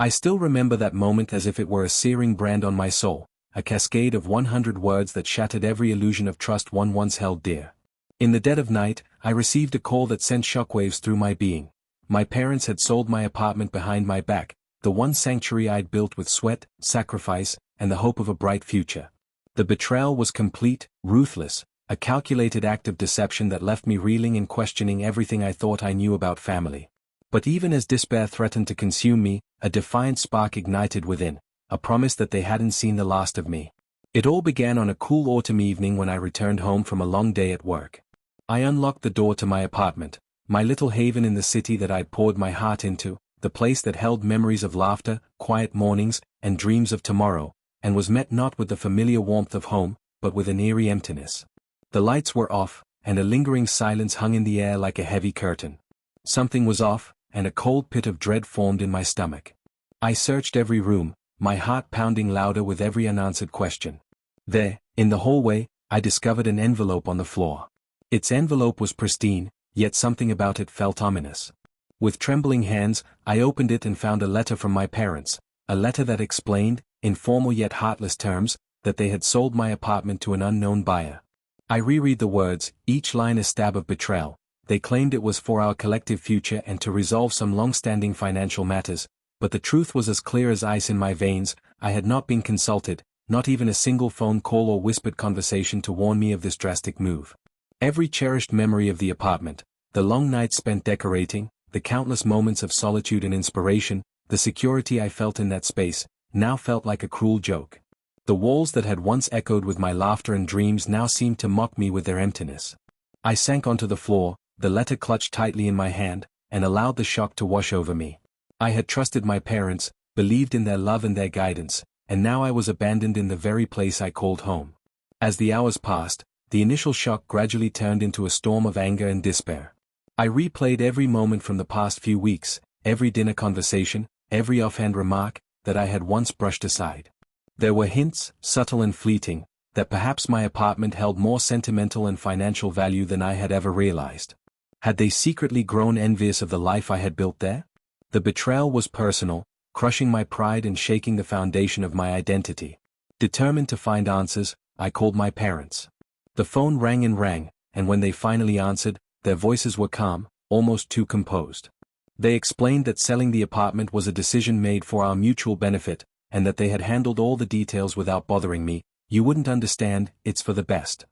I still remember that moment as if it were a searing brand on my soul, a cascade of 100 words that shattered every illusion of trust one once held dear. In the dead of night, I received a call that sent shockwaves through my being. My parents had sold my apartment behind my back, the one sanctuary I'd built with sweat, sacrifice, and the hope of a bright future. The betrayal was complete, ruthless, a calculated act of deception that left me reeling and questioning everything I thought I knew about family. But even as despair threatened to consume me, a defiant spark ignited within, a promise that they hadn't seen the last of me. It all began on a cool autumn evening when I returned home from a long day at work. I unlocked the door to my apartment, my little haven in the city that I'd poured my heart into, the place that held memories of laughter, quiet mornings, and dreams of tomorrow, and was met not with the familiar warmth of home, but with an eerie emptiness. The lights were off, and a lingering silence hung in the air like a heavy curtain. Something was off, and a cold pit of dread formed in my stomach. I searched every room, my heart pounding louder with every unanswered question. There, in the hallway, I discovered an envelope on the floor. Its envelope was pristine, yet something about it felt ominous. With trembling hands, I opened it and found a letter from my parents, a letter that explained, in formal yet heartless terms, that they had sold my apartment to an unknown buyer. I reread the words, each line a stab of betrayal. They claimed it was for our collective future and to resolve some long-standing financial matters, but the truth was as clear as ice in my veins. I had not been consulted, not even a single phone call or whispered conversation to warn me of this drastic move. Every cherished memory of the apartment, the long nights spent decorating, the countless moments of solitude and inspiration, the security I felt in that space, now felt like a cruel joke. The walls that had once echoed with my laughter and dreams now seemed to mock me with their emptiness. I sank onto the floor, the letter clutched tightly in my hand, and allowed the shock to wash over me. I had trusted my parents, believed in their love and their guidance, and now I was abandoned in the very place I called home. As the hours passed, the initial shock gradually turned into a storm of anger and despair. I replayed every moment from the past few weeks, every dinner conversation, every offhand remark, that I had once brushed aside. There were hints, subtle and fleeting, that perhaps my apartment held more sentimental and financial value than I had ever realized. Had they secretly grown envious of the life I had built there? The betrayal was personal, crushing my pride and shaking the foundation of my identity. Determined to find answers, I called my parents. The phone rang, and when they finally answered, their voices were calm, almost too composed. They explained that selling the apartment was a decision made for our mutual benefit, and that they had handled all the details without bothering me. You wouldn't understand, it's for the best.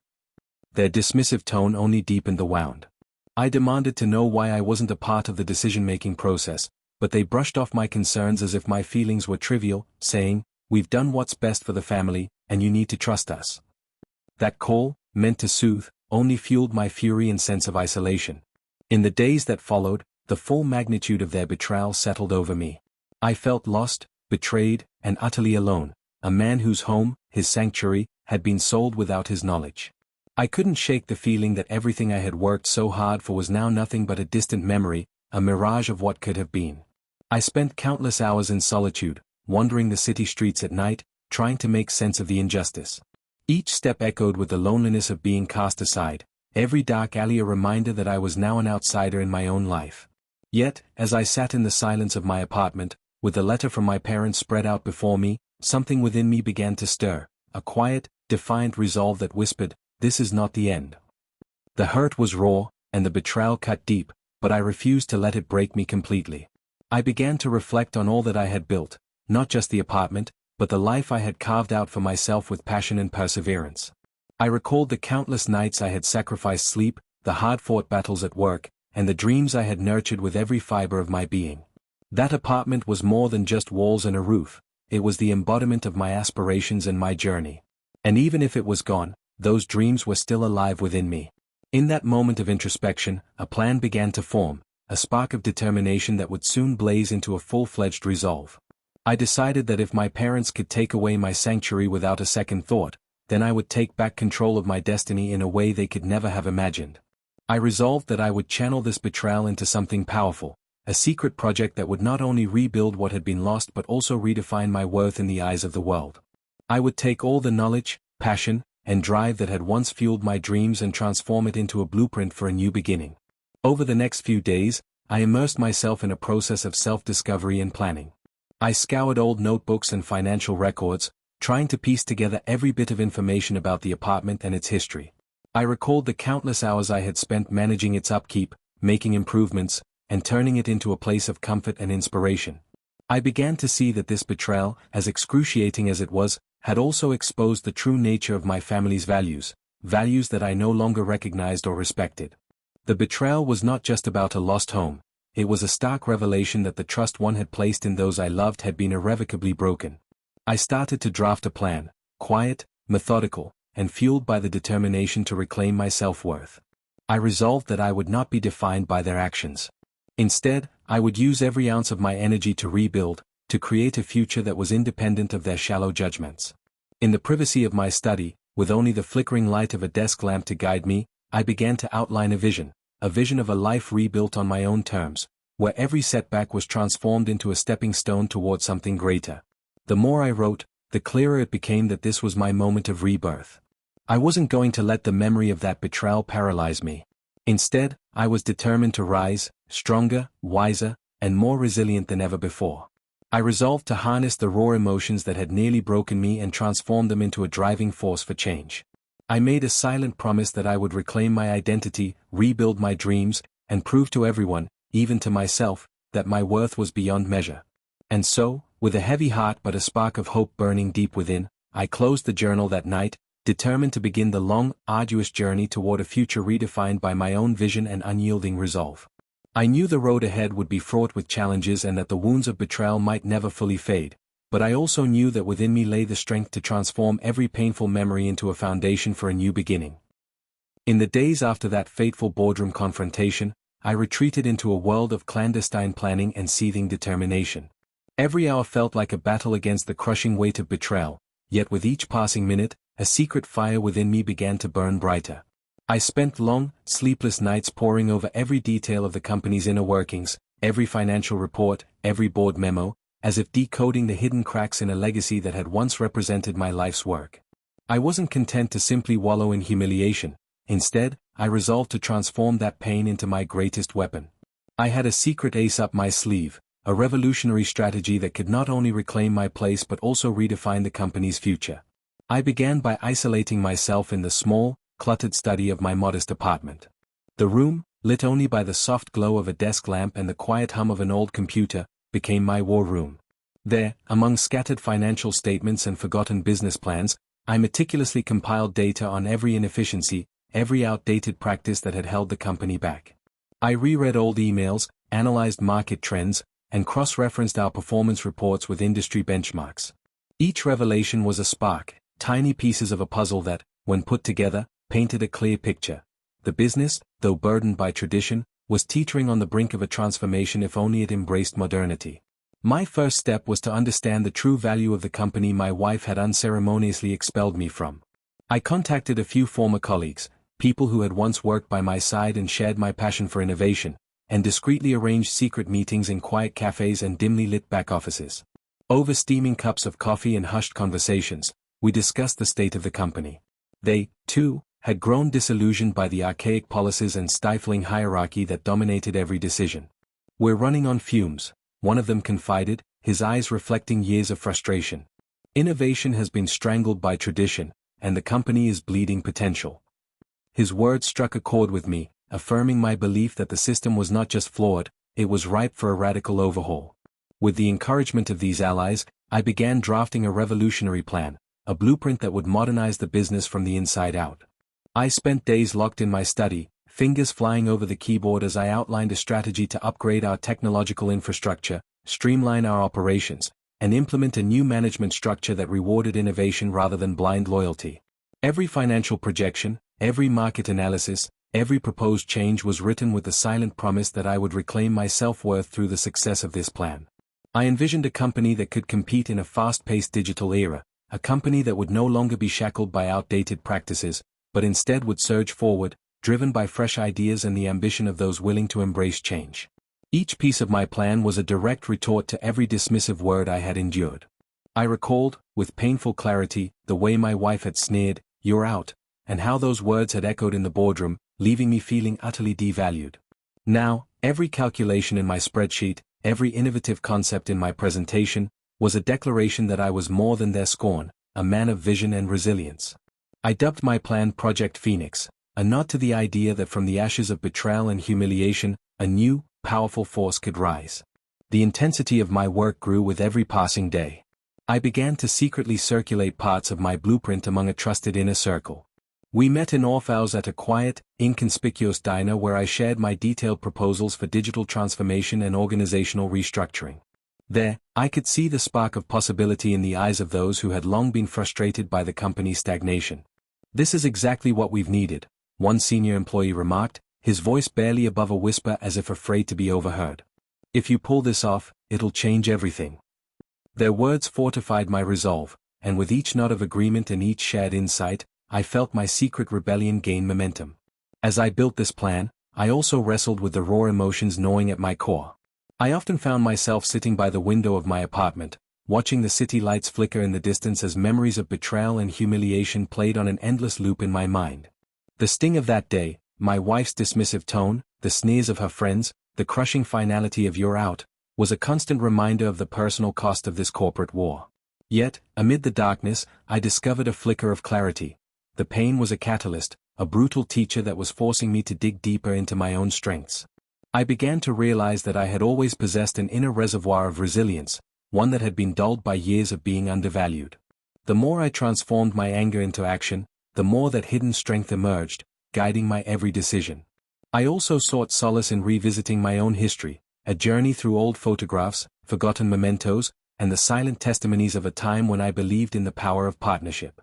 Their dismissive tone only deepened the wound. I demanded to know why I wasn't a part of the decision-making process, but they brushed off my concerns as if my feelings were trivial, saying, "We've done what's best for the family, and you need to trust us." That call, meant to soothe, only fueled my fury and sense of isolation. In the days that followed, the full magnitude of their betrayal settled over me. I felt lost, betrayed, and utterly alone, a man whose home, his sanctuary, had been sold without his knowledge. I couldn't shake the feeling that everything I had worked so hard for was now nothing but a distant memory, a mirage of what could have been. I spent countless hours in solitude, wandering the city streets at night, trying to make sense of the injustice. Each step echoed with the loneliness of being cast aside, every dark alley a reminder that I was now an outsider in my own life. Yet, as I sat in the silence of my apartment, with the letter from my parents spread out before me, something within me began to stir, a quiet, defiant resolve that whispered, "This is not the end." The hurt was raw, and the betrayal cut deep, but I refused to let it break me completely. I began to reflect on all that I had built, not just the apartment, but the life I had carved out for myself with passion and perseverance. I recalled the countless nights I had sacrificed sleep, the hard-fought battles at work, and the dreams I had nurtured with every fiber of my being. That apartment was more than just walls and a roof, it was the embodiment of my aspirations and my journey. And even if it was gone, those dreams were still alive within me. In that moment of introspection, a plan began to form, a spark of determination that would soon blaze into a full-fledged resolve. I decided that if my parents could take away my sanctuary without a second thought, then I would take back control of my destiny in a way they could never have imagined. I resolved that I would channel this betrayal into something powerful, a secret project that would not only rebuild what had been lost but also redefine my worth in the eyes of the world. I would take all the knowledge, passion, and drive that had once fueled my dreams and transform it into a blueprint for a new beginning. Over the next few days, I immersed myself in a process of self-discovery and planning. I scoured old notebooks and financial records, trying to piece together every bit of information about the apartment and its history. I recalled the countless hours I had spent managing its upkeep, making improvements, and turning it into a place of comfort and inspiration. I began to see that this betrayal, as excruciating as it was, had also exposed the true nature of my family's values, values that I no longer recognized or respected. The betrayal was not just about a lost home, it was a stark revelation that the trust one had placed in those I loved had been irrevocably broken. I started to draft a plan, quiet, methodical, and fueled by the determination to reclaim my self-worth. I resolved that I would not be defined by their actions. Instead, I would use every ounce of my energy to rebuild, to create a future that was independent of their shallow judgments. In the privacy of my study, with only the flickering light of a desk lamp to guide me, I began to outline a vision of a life rebuilt on my own terms, where every setback was transformed into a stepping stone toward something greater. The more I wrote, the clearer it became that this was my moment of rebirth. I wasn't going to let the memory of that betrayal paralyze me. Instead, I was determined to rise, stronger, wiser, and more resilient than ever before. I resolved to harness the raw emotions that had nearly broken me and transform them into a driving force for change. I made a silent promise that I would reclaim my identity, rebuild my dreams, and prove to everyone, even to myself, that my worth was beyond measure. And so, with a heavy heart but a spark of hope burning deep within, I closed the journal that night, determined to begin the long, arduous journey toward a future redefined by my own vision and unyielding resolve. I knew the road ahead would be fraught with challenges and that the wounds of betrayal might never fully fade, but I also knew that within me lay the strength to transform every painful memory into a foundation for a new beginning. In the days after that fateful boardroom confrontation, I retreated into a world of clandestine planning and seething determination. Every hour felt like a battle against the crushing weight of betrayal, yet with each passing minute, a secret fire within me began to burn brighter. I spent long, sleepless nights poring over every detail of the company's inner workings, every financial report, every board memo, as if decoding the hidden cracks in a legacy that had once represented my life's work. I wasn't content to simply wallow in humiliation. Instead, I resolved to transform that pain into my greatest weapon. I had a secret ace up my sleeve, a revolutionary strategy that could not only reclaim my place but also redefine the company's future. I began by isolating myself in the small, cluttered study of my modest apartment. The room, lit only by the soft glow of a desk lamp and the quiet hum of an old computer, became my war room. There, among scattered financial statements and forgotten business plans, I meticulously compiled data on every inefficiency, every outdated practice that had held the company back. I reread old emails, analyzed market trends, and cross-referenced our performance reports with industry benchmarks. Each revelation was a spark, tiny pieces of a puzzle that, when put together, painted a clear picture. The business, though burdened by tradition, was teetering on the brink of a transformation if only it embraced modernity. My first step was to understand the true value of the company my wife had unceremoniously expelled me from. I contacted a few former colleagues, people who had once worked by my side and shared my passion for innovation, and discreetly arranged secret meetings in quiet cafes and dimly lit back offices. Over steaming cups of coffee and hushed conversations, we discussed the state of the company. They, too, had grown disillusioned by the archaic policies and stifling hierarchy that dominated every decision. "We're running on fumes," one of them confided, his eyes reflecting years of frustration. "Innovation has been strangled by tradition, and the company is bleeding potential." His words struck a chord with me, affirming my belief that the system was not just flawed, it was ripe for a radical overhaul. With the encouragement of these allies, I began drafting a revolutionary plan, a blueprint that would modernize the business from the inside out. I spent days locked in my study, fingers flying over the keyboard as I outlined a strategy to upgrade our technological infrastructure, streamline our operations, and implement a new management structure that rewarded innovation rather than blind loyalty. Every financial projection, every market analysis, every proposed change was written with the silent promise that I would reclaim my self-worth through the success of this plan. I envisioned a company that could compete in a fast-paced digital era, a company that would no longer be shackled by outdated practices, but instead would surge forward, driven by fresh ideas and the ambition of those willing to embrace change. Each piece of my plan was a direct retort to every dismissive word I had endured. I recalled, with painful clarity, the way my wife had sneered, "You're out," and how those words had echoed in the boardroom, leaving me feeling utterly devalued. Now, every calculation in my spreadsheet, every innovative concept in my presentation, was a declaration that I was more than their scorn, a man of vision and resilience. I dubbed my plan Project Phoenix, a nod to the idea that from the ashes of betrayal and humiliation, a new, powerful force could rise. The intensity of my work grew with every passing day. I began to secretly circulate parts of my blueprint among a trusted inner circle. We met in Orphaus at a quiet, inconspicuous diner where I shared my detailed proposals for digital transformation and organizational restructuring. There, I could see the spark of possibility in the eyes of those who had long been frustrated by the company's stagnation. "This is exactly what we've needed," one senior employee remarked, his voice barely above a whisper as if afraid to be overheard. "If you pull this off, it'll change everything." Their words fortified my resolve, and with each nod of agreement and each shared insight, I felt my secret rebellion gain momentum. As I built this plan, I also wrestled with the raw emotions gnawing at my core. I often found myself sitting by the window of my apartment, watching the city lights flicker in the distance as memories of betrayal and humiliation played on an endless loop in my mind. The sting of that day, my wife's dismissive tone, the sneers of her friends, the crushing finality of "you're out," was a constant reminder of the personal cost of this corporate war. Yet, amid the darkness, I discovered a flicker of clarity. The pain was a catalyst, a brutal teacher that was forcing me to dig deeper into my own strengths. I began to realize that I had always possessed an inner reservoir of resilience, one that had been dulled by years of being undervalued. The more I transformed my anger into action, the more that hidden strength emerged, guiding my every decision. I also sought solace in revisiting my own history, a journey through old photographs, forgotten mementos, and the silent testimonies of a time when I believed in the power of partnership.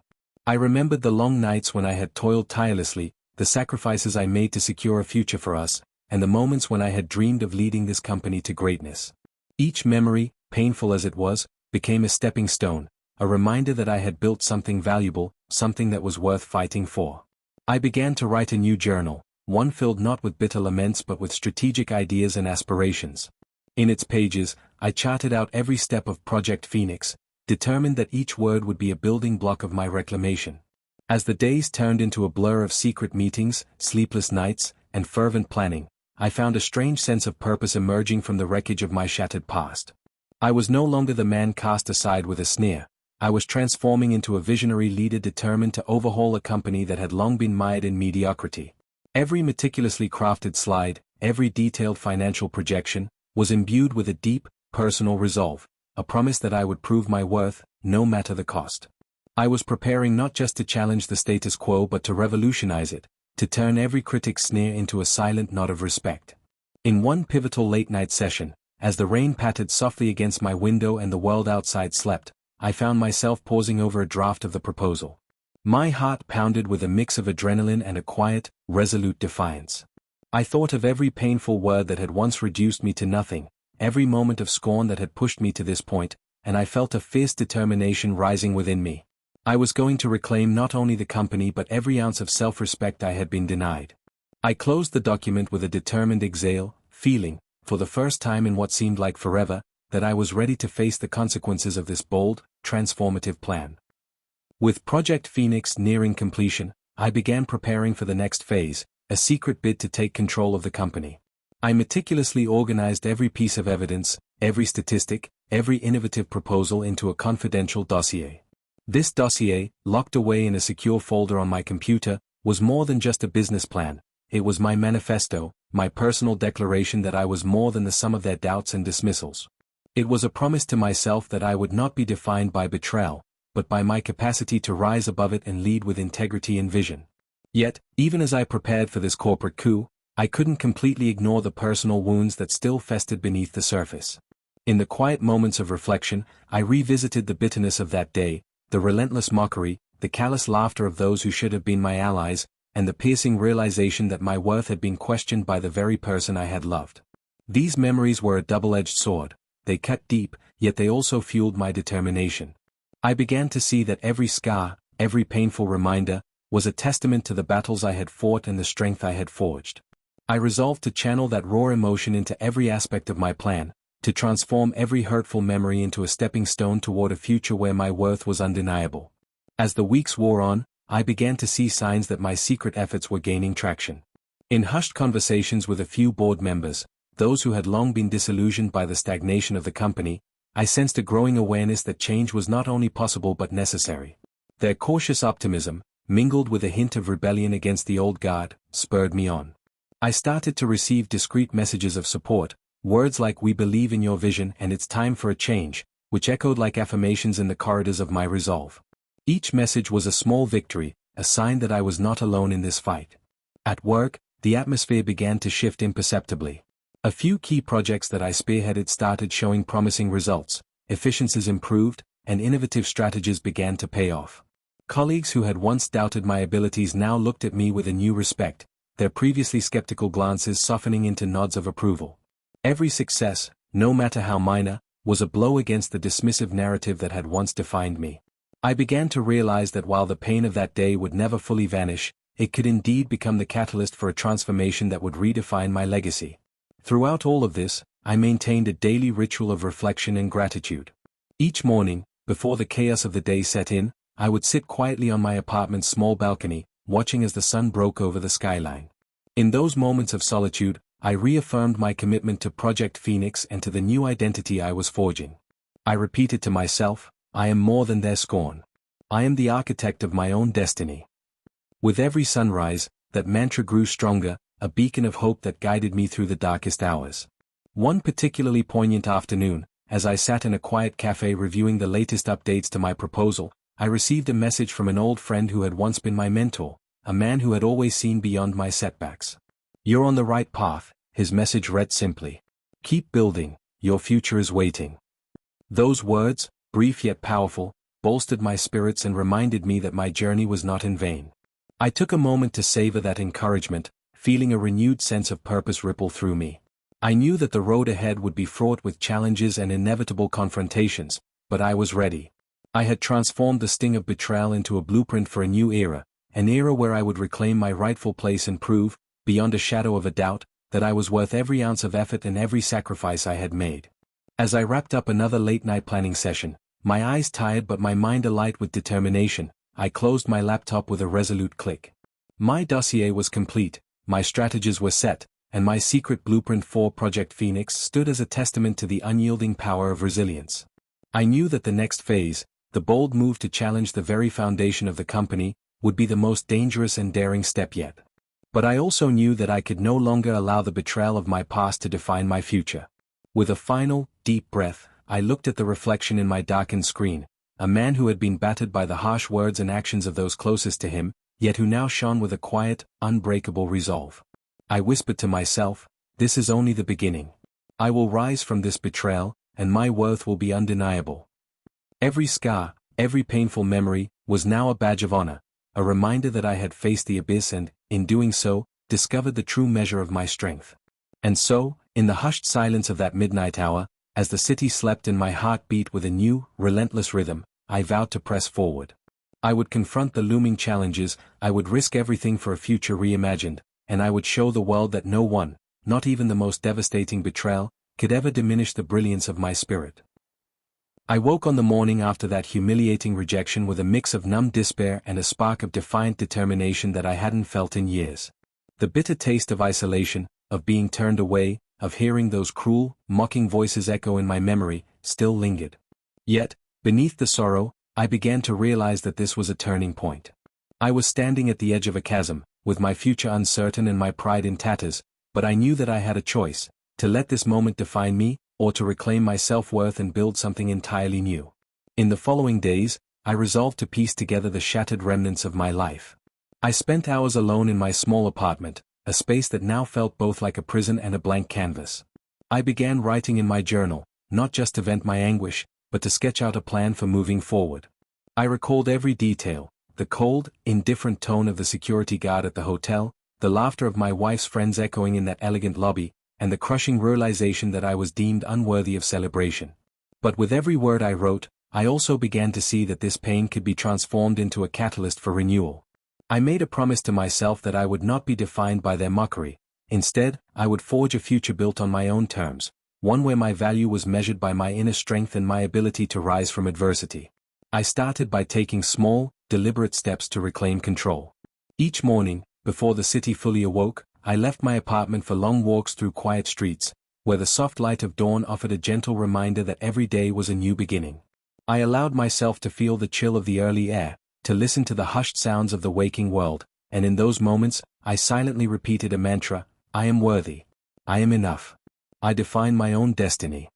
I remembered the long nights when I had toiled tirelessly, the sacrifices I made to secure a future for us, and the moments when I had dreamed of leading this company to greatness. Each memory, painful as it was, became a stepping stone, a reminder that I had built something valuable, something that was worth fighting for. I began to write a new journal, one filled not with bitter laments but with strategic ideas and aspirations. In its pages, I charted out every step of Project Phoenix, determined that each word would be a building block of my reclamation. As the days turned into a blur of secret meetings, sleepless nights, and fervent planning, I found a strange sense of purpose emerging from the wreckage of my shattered past. I was no longer the man cast aside with a sneer. I was transforming into a visionary leader determined to overhaul a company that had long been mired in mediocrity. Every meticulously crafted slide, every detailed financial projection, was imbued with a deep, personal resolve, a promise that I would prove my worth, no matter the cost. I was preparing not just to challenge the status quo but to revolutionize it, to turn every critic's sneer into a silent nod of respect. In one pivotal late-night session, as the rain pattered softly against my window and the world outside slept, I found myself pausing over a draft of the proposal. My heart pounded with a mix of adrenaline and a quiet, resolute defiance. I thought of every painful word that had once reduced me to nothing, every moment of scorn that had pushed me to this point, and I felt a fierce determination rising within me. I was going to reclaim not only the company but every ounce of self-respect I had been denied. I closed the document with a determined exhale, feeling, for the first time in what seemed like forever, that I was ready to face the consequences of this bold, transformative plan. With Project Phoenix nearing completion, I began preparing for the next phase, a secret bid to take control of the company. I meticulously organized every piece of evidence, every statistic, every innovative proposal into a confidential dossier. This dossier, locked away in a secure folder on my computer, was more than just a business plan. It was my manifesto, my personal declaration that I was more than the sum of their doubts and dismissals. It was a promise to myself that I would not be defined by betrayal, but by my capacity to rise above it and lead with integrity and vision. Yet, even as I prepared for this corporate coup, I couldn't completely ignore the personal wounds that still festered beneath the surface. In the quiet moments of reflection, I revisited the bitterness of that day, the relentless mockery, the callous laughter of those who should have been my allies, and the piercing realization that my worth had been questioned by the very person I had loved. These memories were a double-edged sword. They cut deep, yet they also fueled my determination. I began to see that every scar, every painful reminder, was a testament to the battles I had fought and the strength I had forged. I resolved to channel that raw emotion into every aspect of my plan, to transform every hurtful memory into a stepping stone toward a future where my worth was undeniable. As the weeks wore on, I began to see signs that my secret efforts were gaining traction. In hushed conversations with a few board members, those who had long been disillusioned by the stagnation of the company, I sensed a growing awareness that change was not only possible but necessary. Their cautious optimism, mingled with a hint of rebellion against the old guard, spurred me on. I started to receive discreet messages of support, words like "we believe in your vision" and "it's time for a change," which echoed like affirmations in the corridors of my resolve. Each message was a small victory, a sign that I was not alone in this fight. At work, the atmosphere began to shift imperceptibly. A few key projects that I spearheaded started showing promising results, efficiencies improved, and innovative strategies began to pay off. Colleagues who had once doubted my abilities now looked at me with a new respect, their previously skeptical glances softening into nods of approval. Every success, no matter how minor, was a blow against the dismissive narrative that had once defined me. I began to realize that while the pain of that day would never fully vanish, it could indeed become the catalyst for a transformation that would redefine my legacy. Throughout all of this, I maintained a daily ritual of reflection and gratitude. Each morning, before the chaos of the day set in, I would sit quietly on my apartment's small balcony, watching as the sun broke over the skyline. In those moments of solitude, I reaffirmed my commitment to Project Phoenix and to the new identity I was forging. I repeated to myself, "I am more than their scorn. I am the architect of my own destiny." With every sunrise, that mantra grew stronger, a beacon of hope that guided me through the darkest hours. One particularly poignant afternoon, as I sat in a quiet cafe reviewing the latest updates to my proposal, I received a message from an old friend who had once been my mentor, a man who had always seen beyond my setbacks. "You're on the right path," his message read simply. "Keep building, your future is waiting." Those words, brief yet powerful, bolstered my spirits and reminded me that my journey was not in vain. I took a moment to savor that encouragement, feeling a renewed sense of purpose ripple through me. I knew that the road ahead would be fraught with challenges and inevitable confrontations, but I was ready. I had transformed the sting of betrayal into a blueprint for a new era, an era where I would reclaim my rightful place and prove, beyond a shadow of a doubt, that I was worth every ounce of effort and every sacrifice I had made. As I wrapped up another late-night planning session, my eyes tired but my mind alight with determination, I closed my laptop with a resolute click. My dossier was complete, my strategies were set, and my secret blueprint for Project Phoenix stood as a testament to the unyielding power of resilience. I knew that the next phase, the bold move to challenge the very foundation of the company, would be the most dangerous and daring step yet. But I also knew that I could no longer allow the betrayal of my past to define my future. With a final, deep breath, I looked at the reflection in my darkened screen, a man who had been battered by the harsh words and actions of those closest to him, yet who now shone with a quiet, unbreakable resolve. I whispered to myself, "This is only the beginning. I will rise from this betrayal, and my worth will be undeniable." Every scar, every painful memory, was now a badge of honor, a reminder that I had faced the abyss and, in doing so, discovered the true measure of my strength. And so, in the hushed silence of that midnight hour, as the city slept and my heart beat with a new, relentless rhythm, I vowed to press forward. I would confront the looming challenges, I would risk everything for a future reimagined, and I would show the world that no one, not even the most devastating betrayal, could ever diminish the brilliance of my spirit. I woke on the morning after that humiliating rejection with a mix of numb despair and a spark of defiant determination that I hadn't felt in years. The bitter taste of isolation, of being turned away, of hearing those cruel, mocking voices echo in my memory, still lingered. Yet, beneath the sorrow, I began to realize that this was a turning point. I was standing at the edge of a chasm, with my future uncertain and my pride in tatters, but I knew that I had a choice, to let this moment define me, or to reclaim my self-worth and build something entirely new. In the following days, I resolved to piece together the shattered remnants of my life. I spent hours alone in my small apartment, a space that now felt both like a prison and a blank canvas. I began writing in my journal, not just to vent my anguish, but to sketch out a plan for moving forward. I recalled every detail, the cold, indifferent tone of the security guard at the hotel, the laughter of my wife's friends echoing in that elegant lobby, and the crushing realization that I was deemed unworthy of celebration. But with every word I wrote, I also began to see that this pain could be transformed into a catalyst for renewal. I made a promise to myself that I would not be defined by their mockery. Instead, I would forge a future built on my own terms, one where my value was measured by my inner strength and my ability to rise from adversity. I started by taking small, deliberate steps to reclaim control. Each morning, before the city fully awoke, I left my apartment for long walks through quiet streets, where the soft light of dawn offered a gentle reminder that every day was a new beginning. I allowed myself to feel the chill of the early air, to listen to the hushed sounds of the waking world, and in those moments, I silently repeated a mantra: I am worthy. I am enough. I define my own destiny.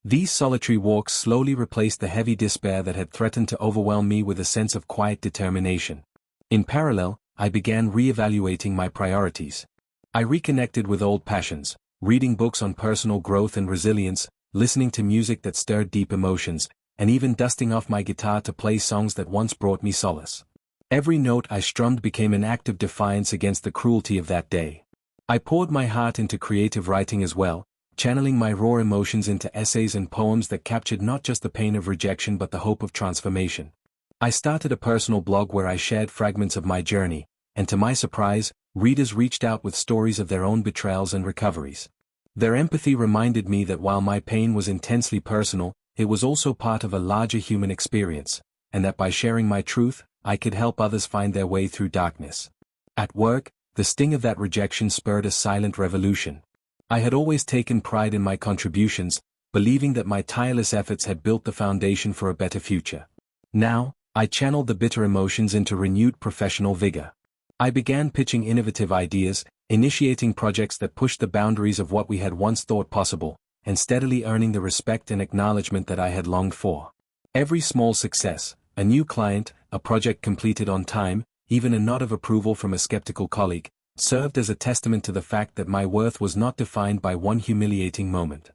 These solitary walks slowly replaced the heavy despair that had threatened to overwhelm me with a sense of quiet determination. In parallel, I began re-evaluating my priorities. I reconnected with old passions, reading books on personal growth and resilience, listening to music that stirred deep emotions, and even dusting off my guitar to play songs that once brought me solace. Every note I strummed became an act of defiance against the cruelty of that day. I poured my heart into creative writing as well, channeling my raw emotions into essays and poems that captured not just the pain of rejection but the hope of transformation. I started a personal blog where I shared fragments of my journey, and to my surprise, readers reached out with stories of their own betrayals and recoveries. Their empathy reminded me that while my pain was intensely personal, it was also part of a larger human experience, and that by sharing my truth, I could help others find their way through darkness. At work, the sting of that rejection spurred a silent revolution. I had always taken pride in my contributions, believing that my tireless efforts had built the foundation for a better future. Now, I channeled the bitter emotions into renewed professional vigor. I began pitching innovative ideas, initiating projects that pushed the boundaries of what we had once thought possible, and steadily earning the respect and acknowledgement that I had longed for. Every small success, a new client, a project completed on time, even a nod of approval from a skeptical colleague, served as a testament to the fact that my worth was not defined by one humiliating moment.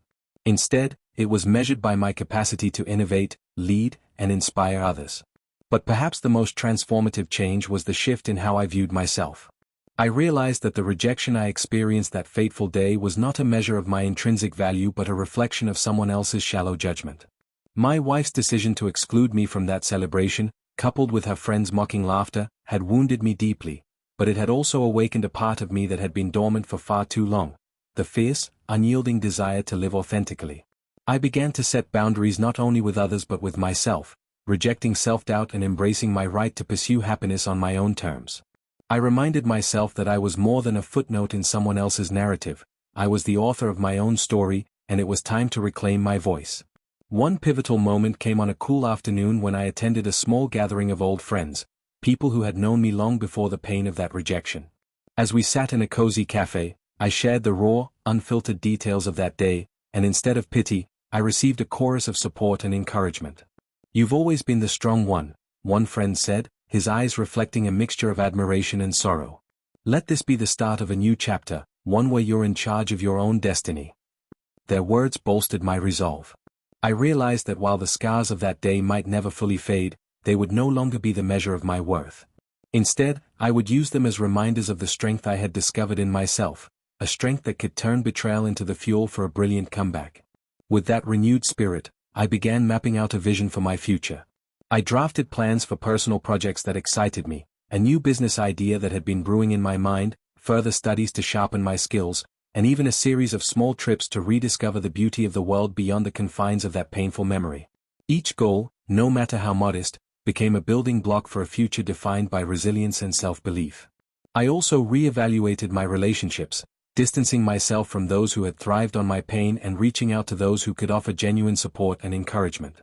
Instead, it was measured by my capacity to innovate, lead, and inspire others. But perhaps the most transformative change was the shift in how I viewed myself. I realized that the rejection I experienced that fateful day was not a measure of my intrinsic value but a reflection of someone else's shallow judgment. My wife's decision to exclude me from that celebration, coupled with her friends' mocking laughter, had wounded me deeply, but it had also awakened a part of me that had been dormant for far too long, the fierce, unyielding desire to live authentically. I began to set boundaries not only with others but with myself, rejecting self-doubt and embracing my right to pursue happiness on my own terms. I reminded myself that I was more than a footnote in someone else's narrative. I was the author of my own story, and it was time to reclaim my voice. One pivotal moment came on a cool afternoon when I attended a small gathering of old friends, people who had known me long before the pain of that rejection. As we sat in a cozy cafe, I shared the raw, unfiltered details of that day, and instead of pity, I received a chorus of support and encouragement. "You've always been the strong one friend said, his eyes reflecting a mixture of admiration and sorrow. Let this be the start of a new chapter, one where you're in charge of your own destiny." Their words bolstered my resolve. I realized that while the scars of that day might never fully fade, they would no longer be the measure of my worth. Instead, I would use them as reminders of the strength I had discovered in myself, a strength that could turn betrayal into the fuel for a brilliant comeback. With that renewed spirit, I began mapping out a vision for my future. I drafted plans for personal projects that excited me, a new business idea that had been brewing in my mind, further studies to sharpen my skills, and even a series of small trips to rediscover the beauty of the world beyond the confines of that painful memory. Each goal, no matter how modest, became a building block for a future defined by resilience and self-belief. I also re-evaluated my relationships, distancing myself from those who had thrived on my pain and reaching out to those who could offer genuine support and encouragement.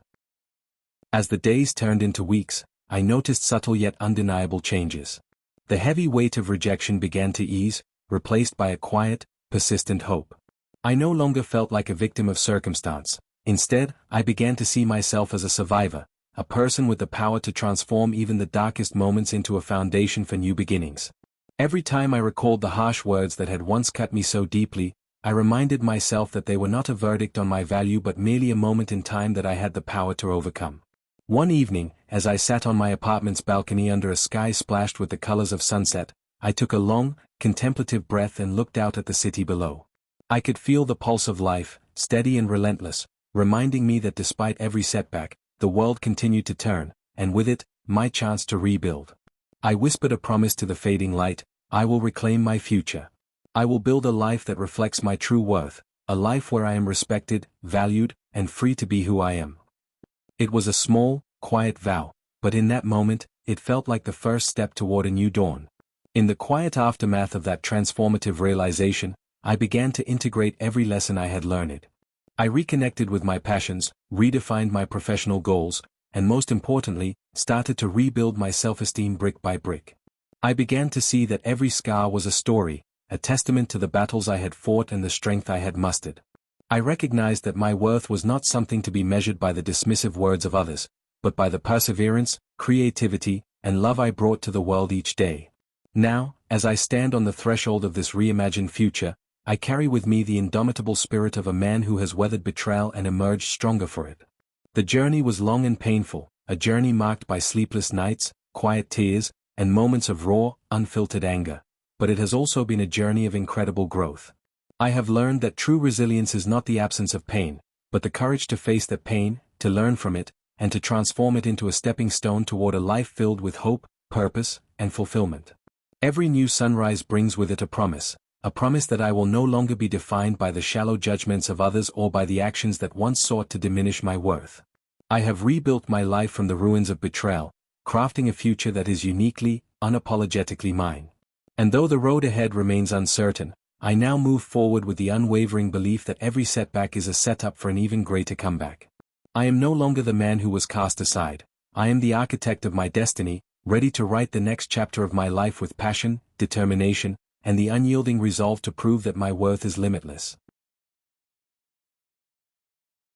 As the days turned into weeks, I noticed subtle yet undeniable changes. The heavy weight of rejection began to ease, replaced by a quiet, persistent hope. I no longer felt like a victim of circumstance. Instead, I began to see myself as a survivor, a person with the power to transform even the darkest moments into a foundation for new beginnings. Every time I recalled the harsh words that had once cut me so deeply, I reminded myself that they were not a verdict on my value but merely a moment in time that I had the power to overcome. One evening, as I sat on my apartment's balcony under a sky splashed with the colors of sunset, I took a long, contemplative breath and looked out at the city below. I could feel the pulse of life, steady and relentless, reminding me that despite every setback, the world continued to turn, and with it, my chance to rebuild. I whispered a promise to the fading light: I will reclaim my future. I will build a life that reflects my true worth, a life where I am respected, valued, and free to be who I am. It was a small, quiet vow, but in that moment, it felt like the first step toward a new dawn. In the quiet aftermath of that transformative realization, I began to integrate every lesson I had learned. I reconnected with my passions, redefined my professional goals, and most importantly, started to rebuild my self-esteem brick by brick. I began to see that every scar was a story, a testament to the battles I had fought and the strength I had mustered. I recognized that my worth was not something to be measured by the dismissive words of others, but by the perseverance, creativity, and love I brought to the world each day. Now, as I stand on the threshold of this reimagined future, I carry with me the indomitable spirit of a man who has weathered betrayal and emerged stronger for it. The journey was long and painful, a journey marked by sleepless nights, quiet tears, and moments of raw, unfiltered anger, but it has also been a journey of incredible growth. I have learned that true resilience is not the absence of pain, but the courage to face that pain, to learn from it, and to transform it into a stepping stone toward a life filled with hope, purpose, and fulfillment. Every new sunrise brings with it a promise that I will no longer be defined by the shallow judgments of others or by the actions that once sought to diminish my worth. I have rebuilt my life from the ruins of betrayal, crafting a future that is uniquely, unapologetically mine. And though the road ahead remains uncertain, I now move forward with the unwavering belief that every setback is a setup for an even greater comeback. I am no longer the man who was cast aside. I am the architect of my destiny, ready to write the next chapter of my life with passion, determination, and the unyielding resolve to prove that my worth is limitless.